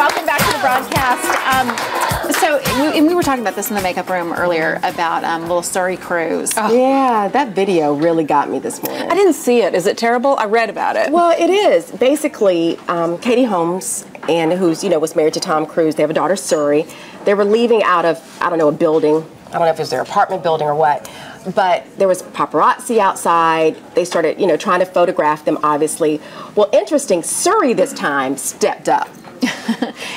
welcome back to the broadcast. We were talking about this in the makeup room earlier about little Suri cruise. Oh. Yeah, that video really got me this morning. I didn't see it. Is it terrible? I read about it. Well, it is. Basically, Katie Holmes, and who's, was married to Tom Cruise, they have a daughter, Suri. They were leaving out of, I don't know, a building. I don't know if it was their apartment building or what. But there was paparazzi outside. They started, trying to photograph them, obviously. Well, interesting, Suri this time stepped up.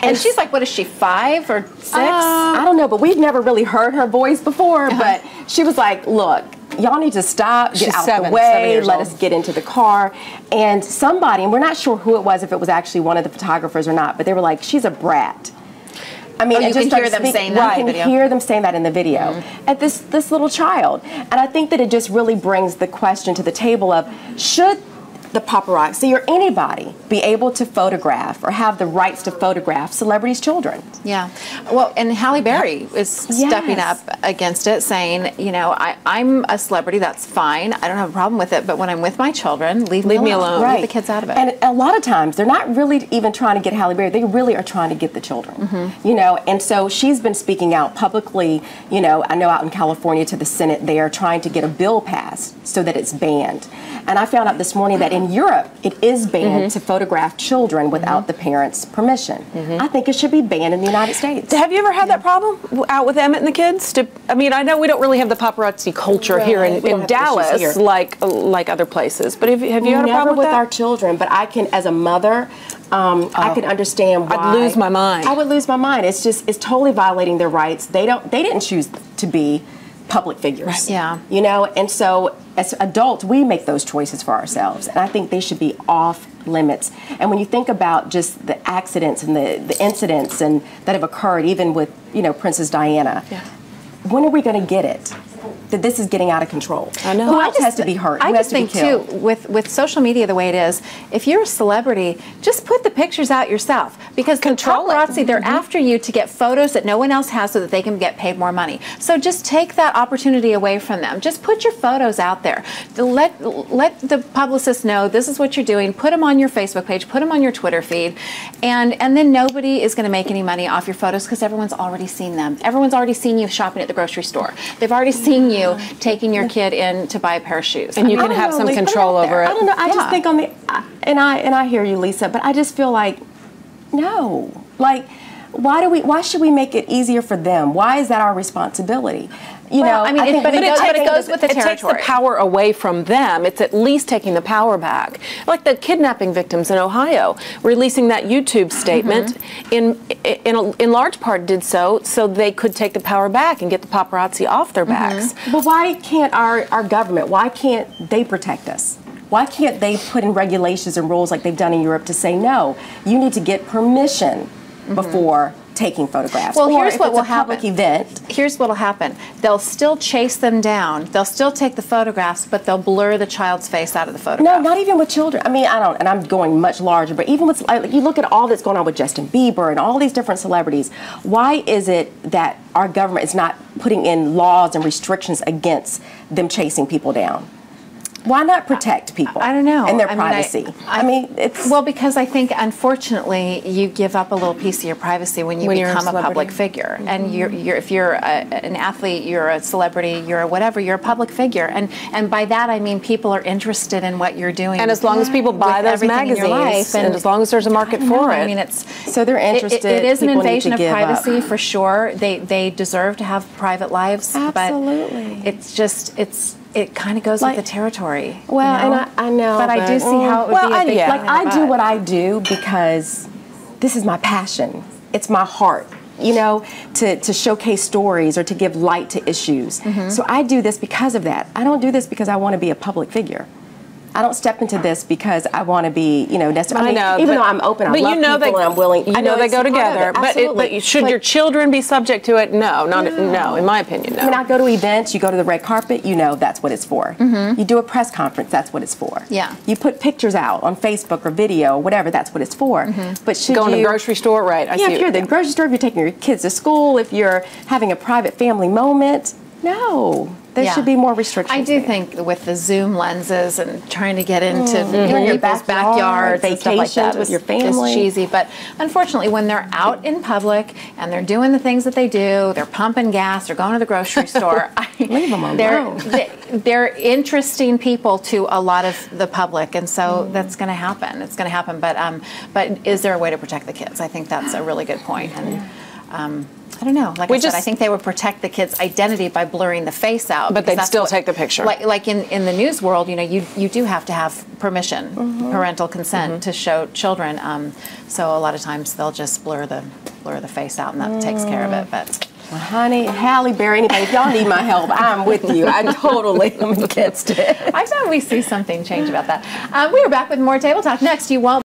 And she's like, what is she, 5 or 6? I don't know, but we've never really heard her voice before. But she was like, look, y'all need to stop, get out the way, let us get into the car. And somebody, and we're not sure who it was, if it was actually one of the photographers or not, but they were like, she's a brat. I mean, you can hear them saying that in the video. You can hear them saying that in the video at this little child. And I think that it just really brings the question to the table of, should the paparazzi or anybody be able to photograph or have the rights to photograph celebrities' children? Yeah. Well, and Halle Berry is stepping up against it, saying, I'm a celebrity, that's fine. I don't have a problem with it, but when I'm with my children, leave me alone. Right. Leave the kids out of it. And a lot of times, they're not really even trying to get Halle Berry. They really are trying to get the children. And so she's been speaking out publicly. I know out in California to the Senate, they are trying to get a bill passed so that it's banned. And I found out this morning that in Europe, it is banned to photograph children without the parents' permission. I think it should be banned in the United States. Have you ever had that problem out with Emmett and the kids? I mean, I know we don't really have the paparazzi culture here in Dallas like other places, but have you had a problem with that? Our children, but I can, as a mother, I can understand why. I'd lose my mind. I would lose my mind. It's totally violating their rights. They didn't choose to be public figures. Right. Yeah. And so as adults, we make those choices for ourselves. And I think they should be off limits. And when you think about just the accidents and the incidents that have occurred, even with, Princess Diana, when are we going to get it? That this is getting out of control. I know. Who else has to be hurt? I just think too, with social media the way it is, if you're a celebrity, just put the pictures out yourself, because the paparazzi, they're after you to get photos that no one else has so that they can get paid more money. So just take that opportunity away from them. Just put your photos out there. Let the publicists know this is what you're doing. Put them on your Facebook page. Put them on your Twitter feed, and then nobody is going to make any money off your photos because everyone's already seen them. Everyone's already seen you shopping at the grocery store. They've already seen you taking your kid in to buy a pair of shoes. And you can have some control over it. I don't know. I just think and I hear you, Lisa, but I just feel like, no. Like, why should we make it easier for them? Why is that our responsibility? But it goes with the territory. It takes the power away from them. It's at least taking the power back. Like the kidnapping victims in Ohio, releasing that YouTube statement, in large part did so they could take the power back and get the paparazzi off their backs. But why can't our government, why can't they protect us? Why can't they put in regulations and rules like they've done in Europe to say, no, you need to get permission before taking photographs? Well, or here's what will happen. Public event. Here's what will happen. They'll still chase them down. They'll still take the photographs, but they'll blur the child's face out of the photograph. No, not even with children. I mean, and I'm going much larger, but even with, you look at all that's going on with Justin Bieber and all these different celebrities, why is it that our government is not putting in laws and restrictions against them chasing people down? Why not protect people? I don't know. And their privacy. I mean, it's... Well, because I think, unfortunately, you give up a little piece of your privacy when you become a public figure. And if you're an athlete, you're a celebrity, you're a whatever, you're a public figure. And by that, I mean people are interested in what you're doing. And as long as people buy those magazines, and as long as there's a market for it. I mean, so they're interested. It is an invasion of privacy, for sure. They deserve to have private lives. Absolutely. But it's just, it kind of goes with the territory. Well, and I know. But I do see how it would be a big like, I do what I do because this is my passion. It's my heart, to showcase stories or to give light to issues. So I do this because of that. I don't do this because I want to be a public figure. I don't step into this because I want to be, necessarily. I mean, even though I'm open, I love people, and I'm willing. I know they go together. But should your children be subject to it? No, no. In my opinion, no. When I go to events, you go to the red carpet, that's what it's for. You do a press conference, that's what it's for. Yeah. You put pictures out on Facebook or video, or whatever, that's what it's for. But should you go to the grocery store, right? If you're at the grocery store, if you're taking your kids to school, if you're having a private family moment, no. There should be more restrictions. I do think with the zoom lenses and trying to get into your people's backyards, and stuff like that with your family, is cheesy. But unfortunately, when they're out in public and they're doing the things that they do, they're pumping gas, they're going to the grocery store. Leave them alone. They're interesting people to a lot of the public, and so that's going to happen. It's going to happen. But is there a way to protect the kids? I think that's a really good point. And I don't know. Like I said, I think they would protect the kid's identity by blurring the face out. But they'd still take the picture. Like in the news world, you know, you do have to have permission, parental consent to show children. So a lot of times they'll just blur the face out, and that takes care of it. But. Well, honey, Halle Berry, anybody, if y'all need my help, I'm with you. I totally am against it. I thought we see something change about that. We are back with more Table Talk next. You won't.